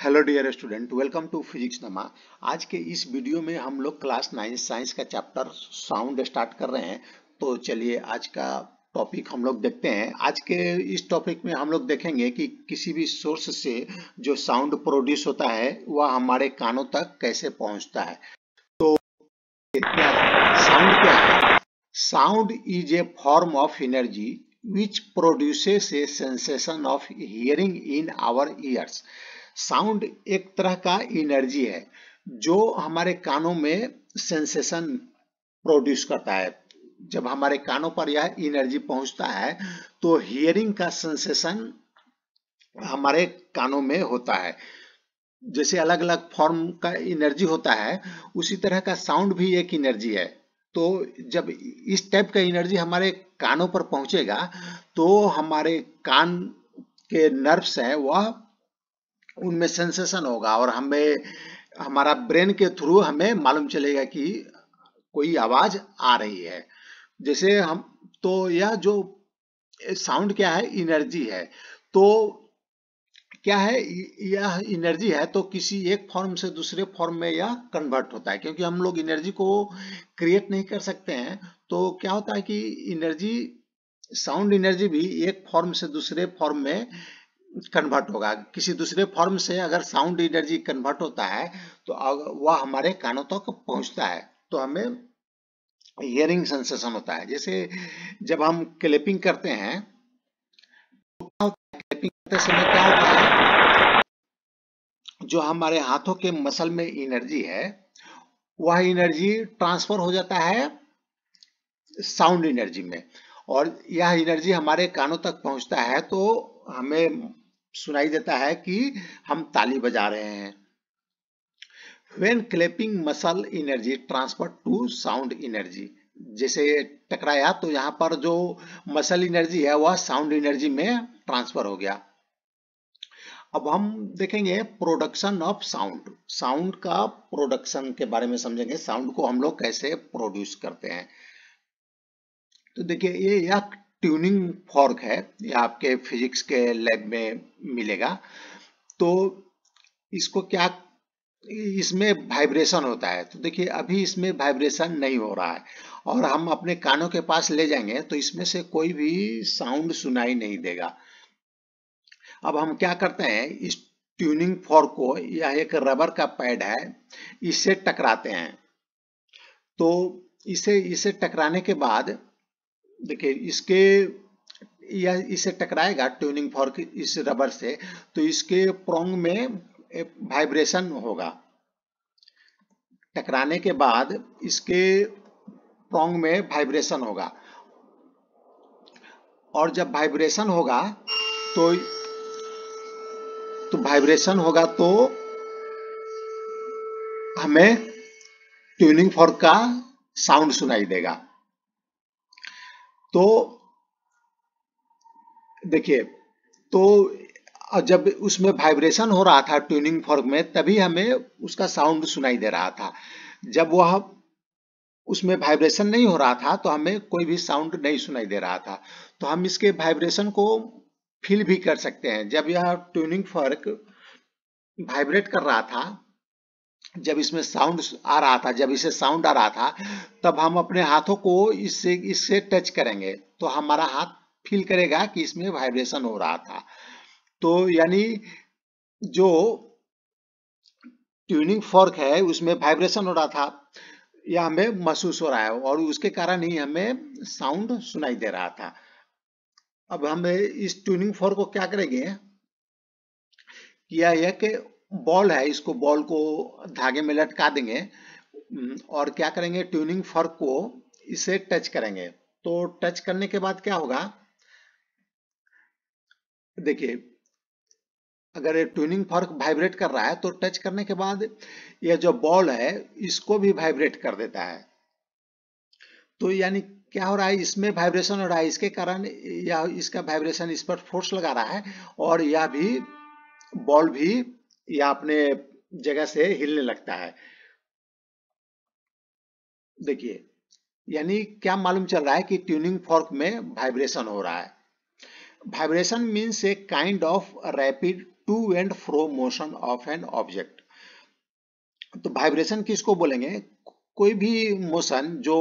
Hello dear student, welcome to physics नमा। आज के इस वीडियो में हम लोग क्लास 9 साइंस का चैप्टर साउंड स्टार्ट कर रहे हैं। तो चलिए आज का टॉपिक हम लोग देखते हैं। आज के इस टॉपिक में हम लोग देखेंगे कि किसी भी सोर्स से जो साउंड प्रोड्यूस होता है वह हमारे कानों तक कैसे पहुंचता है। तो साउंड क्या है? Sound is a form of energy which produces a sensation of hearing in our ears। Sound एक तरह का एनर्जी है जो हमारे कानों में सेंसेशन प्रोड्यूस करता है। जब हमारे कानों पर यह एनर्जी पहुंचता है तो हियरिंग का सेंसेशन हमारे कानों में होता है। जैसे अलग अलग फॉर्म का एनर्जी होता है, उसी तरह का साउंड भी एक एनर्जी है। तो जब इस टाइप का एनर्जी हमारे कानों पर पहुंचेगा तो हमारे कान के नर्व्स हैं वह उनमें सेंसेशन होगा और हमें हमारा ब्रेन के थ्रू हमें मालूम चलेगा कि कोई आवाज आ रही है। जैसे हम तो यह जो साउंड क्या है, एनर्जी है। तो क्या है, यह एनर्जी है तो किसी एक फॉर्म से दूसरे फॉर्म में यह कन्वर्ट होता है। क्योंकि हम लोग एनर्जी को क्रिएट नहीं कर सकते हैं, तो क्या होता है कि एनर्जी, साउंड एनर्जी भी एक फॉर्म से दूसरे फॉर्म में कन्वर्ट होगा। किसी दूसरे फॉर्म से अगर साउंड एनर्जी कन्वर्ट होता है तो वह हमारे कानों तक पहुंचता है, तो हमें हियरिंग सेंसेशन होता है। जैसे जब हम क्लैपिंग करते हैं तो क्या होता है, क्लैपिंग करते समय क्या होता है, जो हमारे हाथों के मसल में एनर्जी है वह एनर्जी ट्रांसफर हो जाता है साउंड एनर्जी में, और यह एनर्जी हमारे कानों तक पहुंचता है तो हमें सुनाई देता है कि हम ताली बजा रहे हैं। When clapping muscle energy transfer to sound energy, जैसे टकराया तो यहाँ पर जो मसल एनर्जी है वह साउंड एनर्जी में ट्रांसफर हो गया। अब हम देखेंगे प्रोडक्शन ऑफ साउंड। साउंड का प्रोडक्शन के बारे में समझेंगे, साउंड को हम लोग कैसे प्रोड्यूस करते हैं। तो देखिए यह ट्यूनिंग फॉर्क है, यह आपके फिजिक्स के लैब में मिलेगा। तो इसको क्या, इसमें वाइब्रेशन होता है। तो देखिए अभी इसमें वाइब्रेशन नहीं हो रहा है और हम अपने कानों के पास ले जाएंगे तो इसमें से कोई भी साउंड सुनाई नहीं देगा। अब हम क्या करते हैं, इस ट्यूनिंग फॉर्क को, यह एक रबर का पैड है, इससे टकराते हैं। तो इसे टकराने के बाद देखिए इसे टकराएगा ट्यूनिंग फॉर्क इस रबर से, तो इसके प्रोंग में वाइब्रेशन होगा। टकराने के बाद इसके प्रोंग में वाइब्रेशन होगा, और जब वाइब्रेशन होगा तो हमें ट्यूनिंग फॉर्क का साउंड सुनाई देगा। तो देखिए, तो जब उसमें वाइब्रेशन हो रहा था ट्यूनिंग फॉर्क में, तभी हमें उसका साउंड सुनाई दे रहा था। जब वह उसमें वाइब्रेशन नहीं हो रहा था तो हमें कोई भी साउंड नहीं सुनाई दे रहा था। तो हम इसके वाइब्रेशन को फील भी कर सकते हैं। जब यह ट्यूनिंग फॉर्क वाइब्रेट कर रहा था, जब इसमें साउंड आ रहा था, जब इसे साउंड आ रहा था, तब हम अपने हाथों को इससे टच करेंगे तो हमारा हाथ फील करेगा कि इसमें वाइब्रेशन हो रहा था। तो यानी जो ट्यूनिंग फॉर्क है उसमें वाइब्रेशन हो रहा था, यह हमें महसूस हो रहा है और उसके कारण ही हमें साउंड सुनाई दे रहा था। अब हम इस ट्यूनिंग फॉर्क को क्या करेंगे, यह कि बॉल है, इसको बॉल को धागे में लटका देंगे और क्या करेंगे, ट्यूनिंग फॉर्क को इसे टच करेंगे। तो टच करने के बाद क्या होगा, देखिए अगर ट्यूनिंग फॉर्क वाइब्रेट कर रहा है तो टच करने के बाद यह जो बॉल है इसको भी वाइब्रेट कर देता है। तो यानी क्या हो रहा है, इसमें वाइब्रेशन हो रहा है, इसके कारण या इसका वाइब्रेशन इस पर फोर्स लगा रहा है और यह भी बॉल भी या अपने जगह से हिलने लगता है। देखिए यानी क्या मालूम चल रहा है कि ट्यूनिंग फॉर्क में वाइब्रेशन हो रहा है। Vibration means a kind of rapid to and fro motion of an object. तो वाइब्रेशन किसको बोलेंगे? कोई भी मोशन जो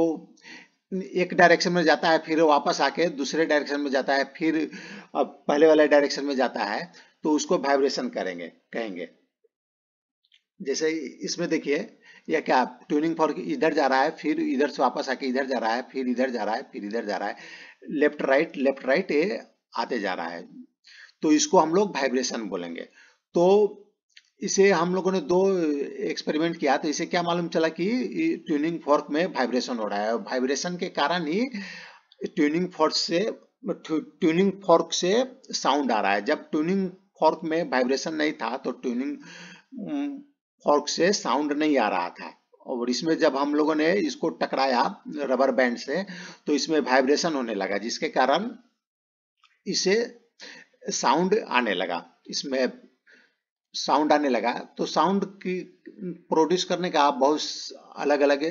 एक डायरेक्शन में जाता है, फिर वापस आके दूसरे डायरेक्शन में जाता है, फिर पहले वाले डायरेक्शन में जाता है, तो उसको वाइब्रेशन कहेंगे। जैसे इसमें देखिए, यह क्या, ट्यूनिंग फॉर्क इधर जा रहा है, फिर इधर से वापस आके इधर जा रहा है, फिर इधर जा रहा है, फिर इधर जा रहा है, लेफ्ट राइट ये आते जा रहा है, तो इसको हम लोग वाइब्रेशन बोलेंगे। तो इसे हम लोगों ने दो एक्सपेरिमेंट किया, तो इसे क्या मालूम चला कि ट्यूनिंग फॉर्क में वाइब्रेशन हो रहा है, और वाइब्रेशन के कारण ही ट्यूनिंग फॉर्क से साउंड आ रहा है। जब ट्यूनिंग फॉर्क में वाइब्रेशन नहीं था तो ट्यूनिंग फॉर्क से साउंड नहीं आ रहा था, और इसमें जब हम लोगों ने इसको टकराया रबर बैंड से, तो इसमें वाइब्रेशन होने लगा, जिसके कारण इसे साउंड आने लगा, इसमें साउंड आने लगा। तो साउंड की प्रोड्यूस करने का बहुत अलग अलग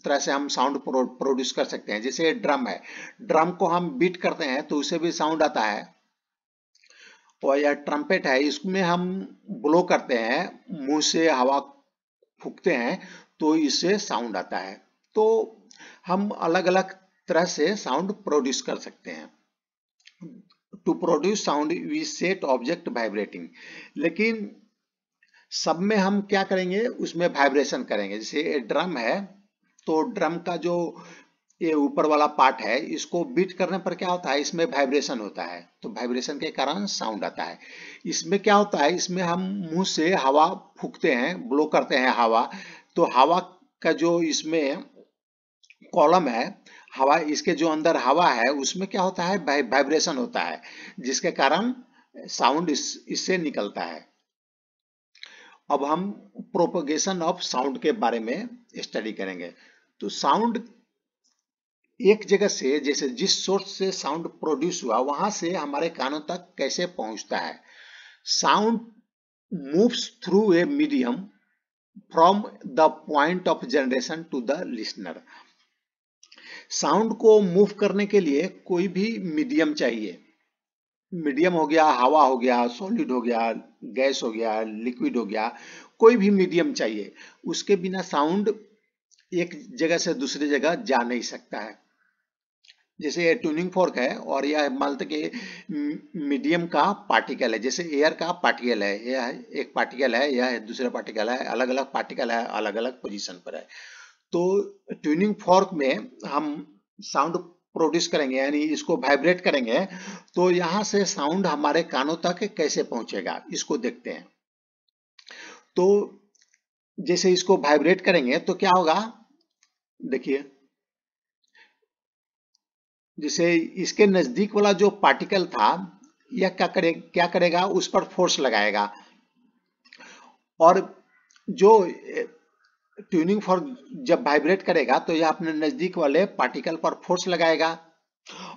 तरह से हम साउंड प्रोड्यूस कर सकते हैं। जैसे ड्रम है, ड्रम को हम बीट करते हैं तो उसे भी साउंड आता है। और यह ट्रम्पेट है, इसमें हम ब्लो करते हैं, मुंह से हवा फूंकते हैं तो इससे साउंड आता है। तो हम अलग अलग तरह से साउंड प्रोड्यूस कर सकते हैं। To produce sound we set object vibrating, लेकिन सब में हम क्या करेंगे, उसमें वाइब्रेशन करेंगे। जैसे ड्रम है, तो ड्रम का जो ये ऊपर वाला पार्ट है, इसको बीट करने पर क्या होता है, इसमें वाइब्रेशन होता है, तो वाइब्रेशन के कारण साउंड आता है। इसमें क्या होता है, इसमें हम मुंह से हवा फूंकते हैं, ब्लो करते हैं हवा, तो हवा का जो इसमें कॉलम है, हवा, इसके जो अंदर हवा है उसमें क्या होता है, वाइब्रेशन होता है, जिसके कारण साउंड इससे निकलता है। अब हम प्रोपगेशन ऑफ साउंड के बारे में स्टडी करेंगे। तो साउंड एक जगह से, जैसे जिस सोर्स से साउंड प्रोड्यूस हुआ, वहां से हमारे कानों तक कैसे पहुंचता है। Sound moves through a medium from the point of generation to the listener. Sound को मूव करने के लिए कोई भी मीडियम चाहिए। मीडियम हो गया, हवा हो गया, सॉलिड हो गया, गैस हो गया, लिक्विड हो गया, कोई भी मीडियम चाहिए। उसके बिना साउंड एक जगह से दूसरी जगह जा नहीं सकता है। जैसे ये ट्यूनिंग फॉर्क है, और यह मानते कि मीडियम का पार्टिकल है, जैसे एयर का पार्टिकल है, यह एक पार्टिकल है, यह दूसरा पार्टिकल है, अलग अलग पार्टिकल है, अलग अलग पोजीशन पर है। तो ट्यूनिंग फॉर्क में हम साउंड प्रोड्यूस करेंगे, यानी इसको वाइब्रेट करेंगे, तो यहां से साउंड हमारे कानों तक कैसे पहुंचेगा, इसको देखते हैं। तो जैसे इसको वाइब्रेट करेंगे तो क्या होगा, देखिए, जैसे इसके नजदीक वाला जो पार्टिकल था, यह क्या करेगा, उस पर फोर्स लगाएगा, और जो ट्यूनिंग फॉर्क जब वाइब्रेट करेगा तो यह अपने नजदीक वाले पार्टिकल पर फोर्स लगाएगा,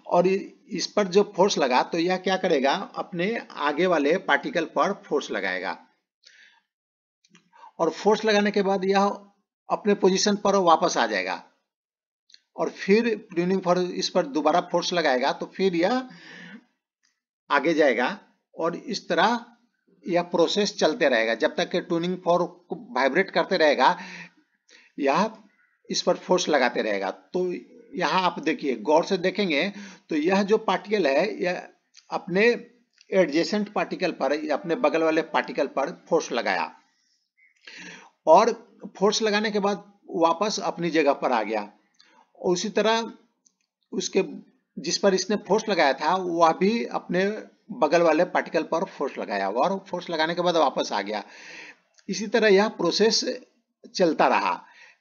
और इस पर जो फोर्स लगा तो यह क्या करेगा, अपने आगे वाले पार्टिकल पर फोर्स लगाएगा, और फोर्स लगाने के बाद यह अपने पोजीशन पर वापस आ जाएगा, और फिर ट्यूनिंग फॉर्क इस पर दोबारा फोर्स लगाएगा, तो फिर यह आगे जाएगा, और इस तरह यह प्रोसेस चलते रहेगा जब तक कि ट्यूनिंग फॉर्क वाइब्रेट करते रहेगा, यह इस पर फोर्स लगाते रहेगा। तो यहाँ आप देखिए, गौर से देखेंगे तो यह जो पार्टिकल है, यह अपने एडजेसेंट पार्टिकल पर, अपने बगल वाले पार्टिकल पर फोर्स लगाया, और फोर्स लगाने के बाद वापस अपनी जगह पर आ गया। उसी तरह उसके जिस पर इसने फोर्स लगाया था, वह भी अपने बगल वाले पार्टिकल पर फोर्स लगाया, और फोर्स लगाने के बाद वापस आ गया। इसी तरह यह प्रोसेस चलता रहा।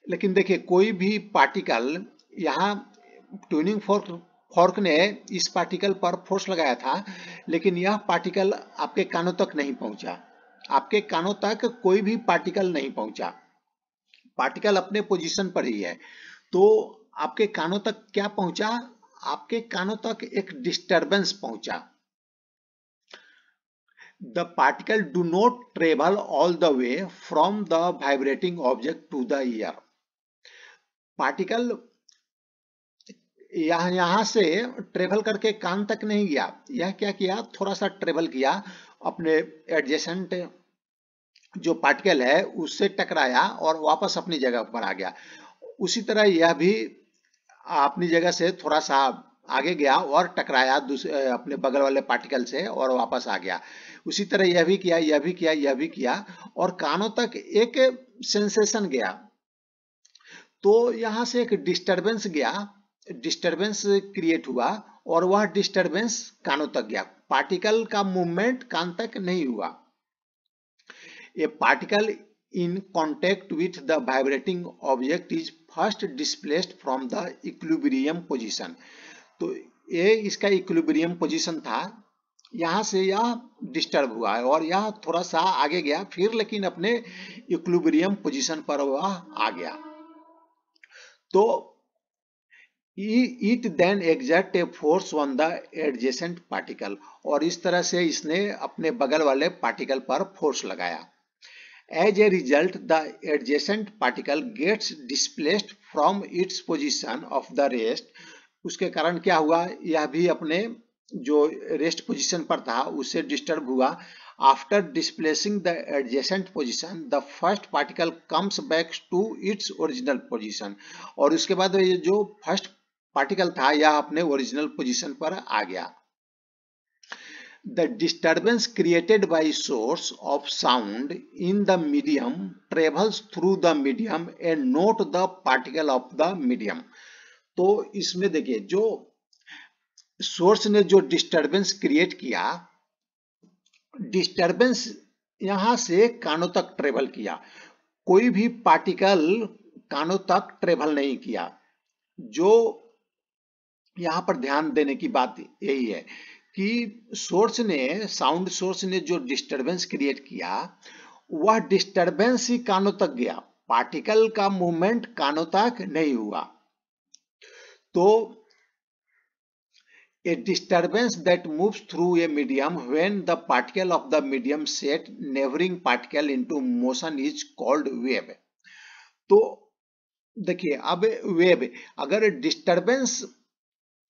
लेकिन देखिए, कोई भी पार्टिकल, यहाँ ट्यूनिंग फॉर्क ने इस पार्टिकल पर फोर्स लगाया था, लेकिन यह पार्टिकल आपके कानों तक नहीं पहुंचा। आपके कानों तक कोई भी पार्टिकल नहीं पहुंचा, पार्टिकल अपने पोजीशन पर ही है। तो आपके कानों तक क्या पहुंचा, आपके कानों तक एक डिस्टरबेंस पहुंचा। The particle do not travel all the way from the vibrating object to the ear. Particle यहां से ट्रेवल करके कान तक नहीं गया, यह क्या किया, थोड़ा सा ट्रेवल किया, अपने एडजेसेंट जो पार्टिकल है उससे टकराया और वापस अपनी जगह पर आ गया। उसी तरह यह भी अपनी जगह से थोड़ा सा आगे गया और टकराया दूसरे अपने बगल वाले पार्टिकल से और वापस आ गया। उसी तरह यह भी किया, यह भी किया, यह भी किया और कानों तक एक सेंसेशन गया। तो यहां से एक डिस्टरबेंस गया, डिस्टरबेंस क्रिएट हुआ और वह डिस्टरबेंस कानों तक गया। पार्टिकल का मूवमेंट कान तक नहीं हुआ। A particle in contact with the vibrating object is first displaced from the equilibrium position। तो ये इसका इक्विलिब्रियम पोजीशन था, यहां से यह डिस्टर्ब हुआ है और यह थोड़ा सा आगे गया, फिर लेकिन अपने इक्विलिब्रियम पोजीशन पर वह आ गया। तो it then exert a force on the adjacent particle, और इस तरह से इसने अपने बगल वाले पार्टिकल पर फोर्स लगाया। As a result, the adjacent particle gets displaced from its position of the rest। उसके कारण क्या हुआ, यह भी अपने जो रेस्ट पोजीशन पर था उससे डिस्टर्ब हुआ। After displacing the adjacent position, the first particle comes back to its original position। और उसके बाद ये जो फर्स्ट पार्टिकल था यह अपने ओरिजिनल पोजीशन पर आ गया। The disturbance created by source of sound in the medium travels through the medium and not the particle of the medium। तो इसमें देखिए जो सोर्स ने जो डिस्टरबेंस क्रिएट किया, डिस्टरबेंस यहां से कानों तक ट्रेवल किया, कोई भी पार्टिकल कानों तक ट्रेवल नहीं किया। जो यहां पर ध्यान देने की बात यही है कि सोर्स ने, साउंड सोर्स ने जो डिस्टरबेंस क्रिएट किया वह डिस्टरबेंस ही कानों तक गया, पार्टिकल का मूवमेंट कानों तक नहीं हुआ। तो a disturbance that moves through a medium when the particle of the medium set neighboring particle into motion is called wave। तो देखिए अब वेव, अगर डिस्टरबेंस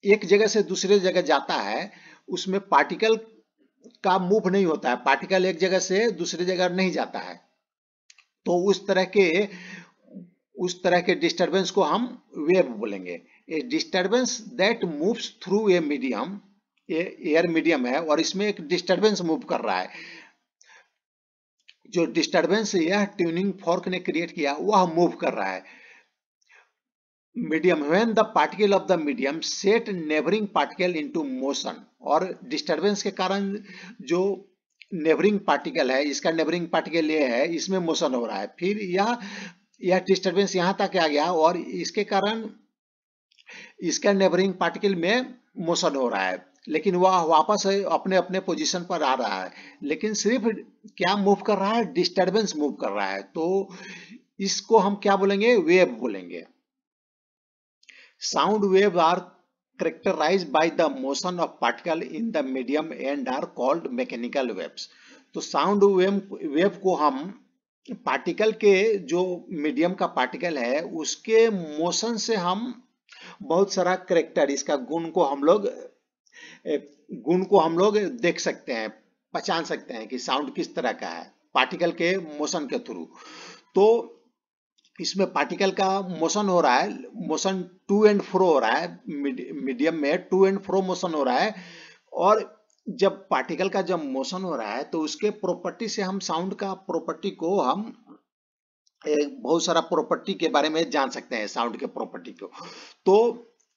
एक जगह से दूसरे जगह जाता है उसमें पार्टिकल का मूव नहीं होता है, पार्टिकल एक जगह से दूसरी जगह नहीं जाता है, तो उस तरह के डिस्टरबेंस को हम वेव बोलेंगे। A disturbance that moves through a medium, air medium है और इसमें एक डिस्टरबेंस मूव कर रहा है। जो डिस्टरबेंस यह ट्यूनिंग फॉर्क ने क्रिएट किया वह मूव कर रहा है। Medium when the particle of the medium set neighbouring particle into motion, और डिस्टरबेंस के कारण जो नेबरिंग पार्टिकल है, इसका नेबरिंग पार्टिकल ये है, इसमें मोशन हो रहा है, फिर यह डिस्टरबेंस यहां तक आ गया और इसके कारण इसका नेबरिंग पार्टिकल में मोशन हो रहा है, लेकिन वह वापस अपने अपने पोजीशन पर आ रहा है, लेकिन सिर्फ क्या मूव कर रहा है, डिस्टरबेंस मूव कर रहा है। तो इसको हम क्या बोलेंगे, वेव बोलेंगे। Sound waves are characterized by the motion of particle in the medium and are called mechanical waves। तो साउंड वेव को हम पार्टिकल के, जो मीडियम का पार्टिकल है उसके मोशन से हम बहुत सारा करेक्टर, इसका गुण को हम लोग देख सकते हैं, पहचान सकते हैं कि साउंड किस तरह का है पार्टिकल के मोशन के थ्रू। तो इसमें पार्टिकल का मोशन हो रहा है, मोशन टू एंड फ्रो हो रहा है, मीडियम में टू एंड फ्रो मोशन हो रहा है, और जब पार्टिकल का जब मोशन हो रहा है तो उसके प्रॉपर्टी से हम साउंड का प्रॉपर्टी को हम बहुत सारा प्रॉपर्टी के बारे में जान सकते हैं, साउंड के प्रॉपर्टी को। तो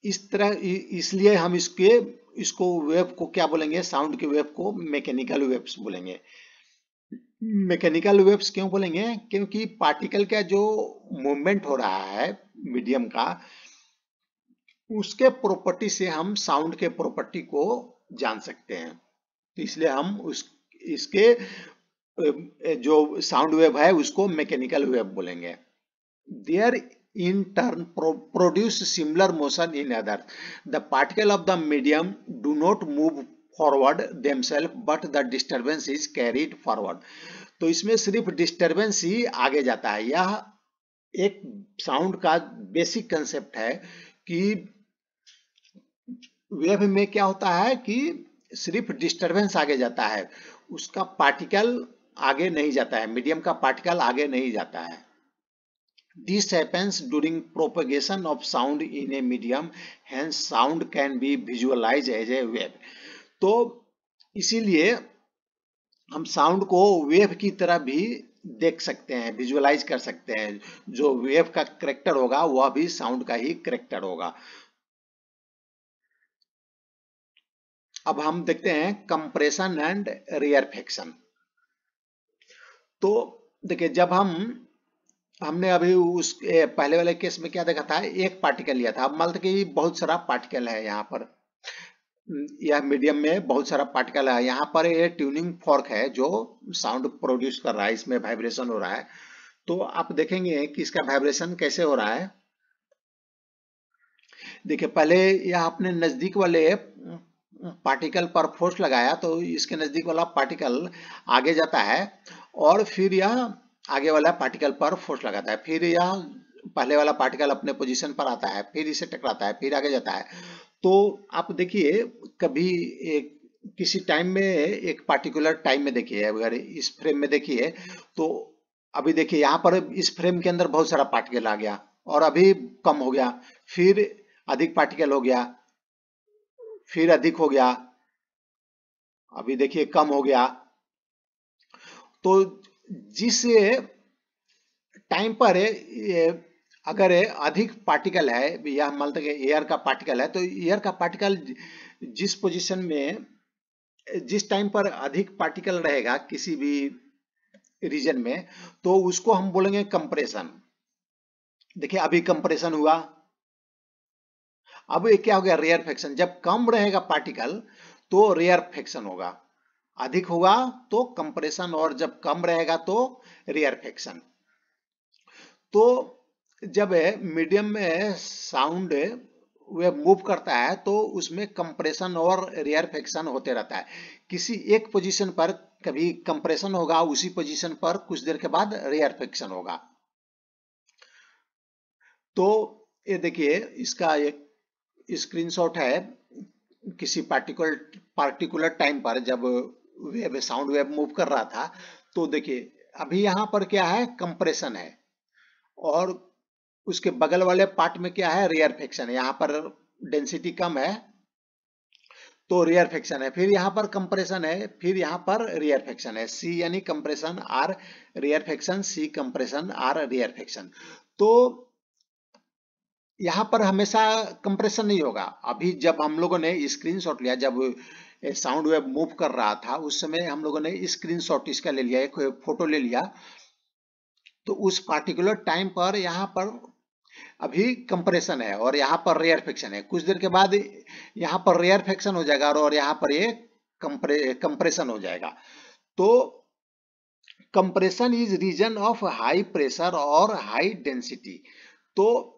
इस तरह, इसलिए हम इसको वेव को क्या बोलेंगे, साउंड के वेव को मैकेनिकल वेव्स बोलेंगे। मैकेनिकल वेव्स क्यों बोलेंगे, क्योंकि पार्टिकल का जो मूवमेंट हो रहा है मीडियम का, उसके प्रॉपर्टी से हम साउंड के प्रॉपर्टी को जान सकते हैं, तो इसलिए हम इसके जो साउंड वेव है उसको मैकेनिकल वेव बोलेंगे। There in turn produce similar motion in others। The particle of the medium do not move forward themselves but the disturbance is carried forward। तो इसमें सिर्फ डिस्टरबेंस ही आगे जाता है। यह एक साउंड का बेसिक कंसेप्ट है कि वेव में क्या होता है कि सिर्फ डिस्टरबेंस आगे जाता है, उसका पार्टिकल आगे नहीं जाता है, मीडियम का पार्टिकल आगे नहीं जाता है। This happens during propagation of sound in a medium, hence sound can be visualized as a wave। तो इसीलिए हम साउंड को वेव की तरह भी देख सकते हैं, विजुअलाइज कर सकते हैं। जो वेव का कैरेक्टर होगा वह भी साउंड का ही कैरेक्टर होगा। अब हम देखते हैं कंप्रेशन एंड रेयरफेक्शन। तो देखिए, जब हमने अभी उस पहले वाले केस में क्या देखा था, एक पार्टिकल लिया था। अब मान लो कि बहुत सारा पार्टिकल है यहाँ पर, यह मीडियम में बहुत सारा पार्टिकल है। यहाँ पर ये ट्यूनिंग फॉर्क है जो साउंड प्रोड्यूस कर रहा है, इसमें वाइब्रेशन हो रहा है। तो आप देखेंगे कि इसका वाइब्रेशन कैसे हो रहा है। देखिए, पहले यह अपने नजदीक वाले पार्टिकल पर फोर्स लगाया तो इसके नजदीक वाला पार्टिकल आगे जाता है, और फिर यह आगे वाला पार्टिकल पर फोर्स लगाता है। फिर यह पहले वाला पार्टिकल अपने पोजीशन पर आता है, फिर इसे टकराता है, फिर आगे जाता है। तो आप देखिए, कभी किसी टाइम में, एक पार्टिकुलर टाइम में देखिए, अगर इस फ्रेम में देखिए तो अभी देखिए यहाँ पर इस फ्रेम के अंदर बहुत सारा पार्टिकल आ गया और अभी कम हो गया, फिर अधिक पार्टिकल हो गया, फिर अधिक हो गया, अभी देखिए कम हो गया। तो जिस टाइम पर अगर अधिक पार्टिकल है, या मान लो एयर का पार्टिकल है, तो एयर का पार्टिकल जिस पोजीशन में, जिस टाइम पर अधिक पार्टिकल रहेगा किसी भी रीजन में, तो उसको हम बोलेंगे कंप्रेशन। देखिए, अभी कंप्रेशन हुआ। अब ये क्या हो गया, रेयरफेक्शन। जब कम रहेगा पार्टिकल तो रेयरफेक्शन होगा, अधिक होगा तो कंप्रेशन, और जब कम रहेगा तो रेयरफेक्शन। तो जब मीडियम में साउंड वेव मूव करता है तो उसमें कंप्रेशन और रेयरफेक्शन होते रहता है। किसी एक पोजीशन पर कभी कंप्रेशन होगा, उसी पोजीशन पर कुछ देर के बाद रेयरफेक्शन होगा। तो ये देखिए, इसका एक स्क्रीनशॉट है किसी पार्टिकुलर टाइम पर जब वेव, साउंड वेव मूव कर रहा था। तो देखिए, अभी यहाँ पर क्या है, कंप्रेशन है, और उसके बगल वाले पार्ट में क्या है, रेयरफेक्शन है। यहाँ पर डेंसिटी कम है तो रेयरफेक्शन है, फिर यहाँ पर कंप्रेशन है, फिर यहाँ पर रेयरफेक्शन है। सी यानी compression, R rarefaction, C compression, R rarefaction. तो यहाँ पर हमेशा कंप्रेशन नहीं होगा। अभी जब हम लोगों ने स्क्रीनशॉट लिया, जब साउंड वेव मूव कर रहा था, उस समय हम लोगों ने स्क्रीनशॉट इसका ले लिया, एक फोटो ले लिया। तो उस पार्टिकुलर टाइम पर यहाँ पर अभी कंप्रेशन है और यहाँ पर रेयरफेक्शन है। कुछ देर के बाद यहाँ पर रेयरफेक्शन हो जाएगा और यहाँ पर ये कंप्रेशन हो जाएगा। तो compression is region of high pressure और हाई डेंसिटी। तो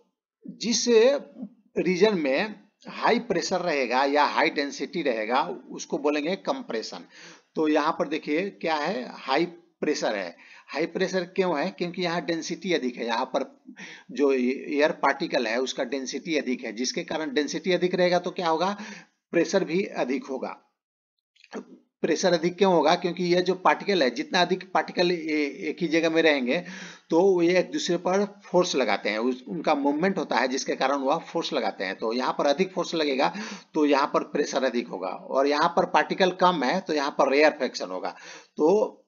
जिस रीजन में हाई प्रेशर रहेगा या हाई डेंसिटी रहेगा उसको बोलेंगे कंप्रेशन। तो यहाँ पर देखिए क्या है, हाई प्रेशर है। हाई प्रेशर क्यों है, क्योंकि यहाँ डेंसिटी अधिक है। यहाँ पर जो एयर पार्टिकल है उसका डेंसिटी अधिक है, जिसके कारण डेंसिटी अधिक रहेगा तो क्या होगा, प्रेशर भी अधिक होगा। प्रेशर अधिक क्यों होगा, क्योंकि ये जो पार्टिकल है, जितना अधिक पार्टिकल एक ही जगह में रहेंगे तो ये एक दूसरे पर फोर्स लगाते हैं, उनका मूवमेंट होता है जिसके कारण वह फोर्स लगाते हैं। तो यहाँ पर अधिक फोर्स लगेगा तो यहाँ पर प्रेशर अधिक होगा, और यहाँ पर पार्टिकल कम है तो यहाँ पर रेयरफेक्शन होगा। तो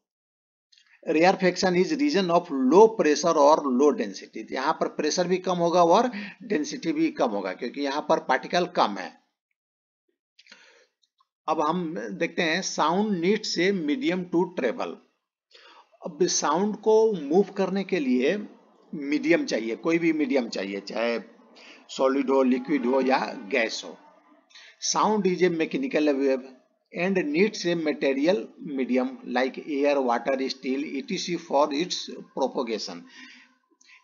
rarefaction is region of low pressure और लो डेंसिटी। यहाँ पर प्रेशर भी कम होगा और डेंसिटी भी कम होगा, क्योंकि यहाँ पर पार्टिकल कम है। अब हम देखते हैं sound needs a medium to travel. अब साउंड को मूव करने के लिए मीडियम चाहिए, कोई भी मीडियम चाहिए, चाहे सॉलिड हो, लिक्विड हो या गैस हो। Sound is a mechanical wave and needs a material medium like air, water, steel, etc. for its propagation।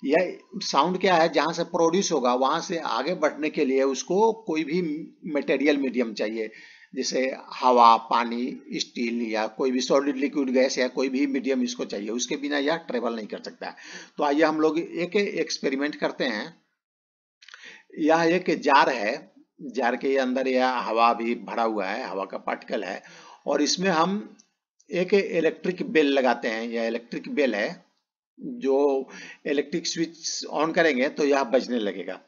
यह साउंड क्या है, जहां से प्रोड्यूस होगा वहां से आगे बढ़ने के लिए उसको कोई भी मटेरियल मीडियम चाहिए, जैसे हवा, पानी, स्टील या कोई भी सॉलिड, लिक्विड, गैस या कोई भी मीडियम इसको चाहिए, उसके बिना यह ट्रेवल नहीं कर सकता है। तो आइए हम लोग एक एक्सपेरिमेंट करते हैं। यह एक जार है, जार के अंदर यह हवा भी भरा हुआ है, हवा का पार्टिकल है, और इसमें हम एक इलेक्ट्रिक बेल लगाते हैं, यह इलेक्ट्रिक बेल है, जो इलेक्ट्रिक स्विच ऑन करेंगे तो यह बजने लगेगा।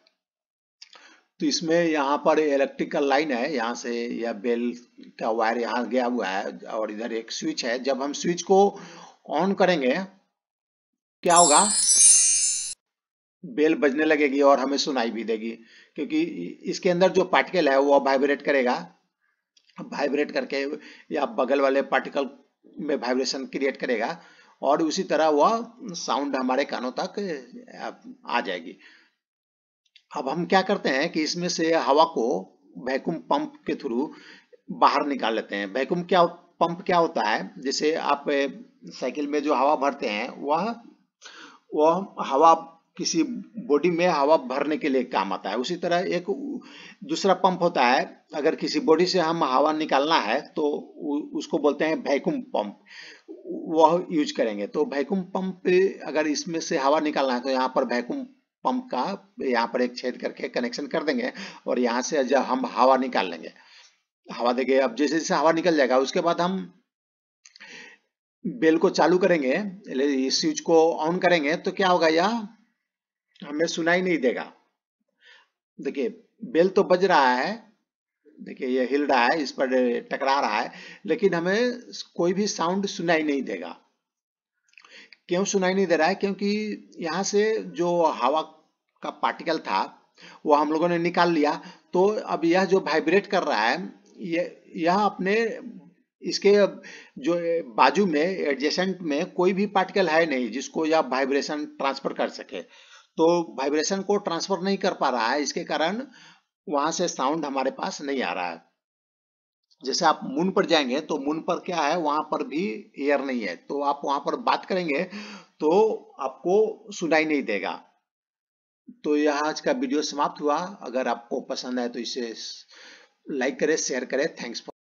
तो इसमें यहाँ पर इलेक्ट्रिकल लाइन है, यहाँ से यह बेल का वायर यहाँ गया हुआ है और इधर एक स्विच है। जब हम स्विच को ऑन करेंगे क्या होगा, बेल बजने लगेगी और हमें सुनाई भी देगी, क्योंकि इसके अंदर जो पार्टिकल है वो वाइब्रेट करेगा, वाइब्रेट करके या बगल वाले पार्टिकल में वाइब्रेशन क्रिएट करेगा और उसी तरह वह साउंड हमारे कानों तक आ जाएगी। अब हम क्या करते हैं कि इसमें से हवा को वैक्यूम पंप के थ्रू बाहर निकाल लेते हैं। वैक्यूम पंप क्या होता है, जैसे आप साइकिल में जो हवा भरते हैं वह हवा किसी बॉडी में हवा भरने के लिए काम आता है। उसी तरह एक दूसरा पंप होता है, अगर किसी बॉडी से हम हवा निकालना है तो उसको बोलते हैं वैक्यूम पंप, वह यूज करेंगे। तो वैक्यूम पंप अगर इसमें से हवा निकालना है तो यहाँ पर वैक्यूम पंप का यहाँ पर एक छेद करके कनेक्शन कर देंगे और यहाँ से जब हम हवा निकाल लेंगे, हवा देंगे, अब जैसे जैसे हवा निकल जाएगा उसके बाद हम बेल को चालू करेंगे, इस स्विच को ऑन करेंगे तो क्या होगा, यह हमें सुनाई नहीं देगा। देखिए बेल तो बज रहा है, देखिए ये हिल रहा है, इस पर टकरा रहा है, लेकिन हमें कोई भी साउंड सुनाई नहीं देगा। क्यों सुनाई नहीं दे रहा है, क्योंकि यहाँ से जो हवा का पार्टिकल था वो हम लोगों ने निकाल लिया। तो अब यह जो वाइब्रेट कर रहा है यह अपने इसके जो बाजू में एडजेसेंट में कोई भी पार्टिकल है नहीं जिसको यह वाइब्रेशन ट्रांसफर कर सके। तो वाइब्रेशन को ट्रांसफर नहीं कर पा रहा है, इसके कारण वहां से साउंड हमारे पास नहीं आ रहा है। जैसे आप मून पर जाएंगे तो मून पर क्या है, वहां पर भी एयर नहीं है, तो आप वहां पर बात करेंगे तो आपको सुनाई नहीं देगा। तो यह आज का वीडियो समाप्त हुआ। अगर आपको पसंद आए तो इसे लाइक करें, शेयर करें। Thanks for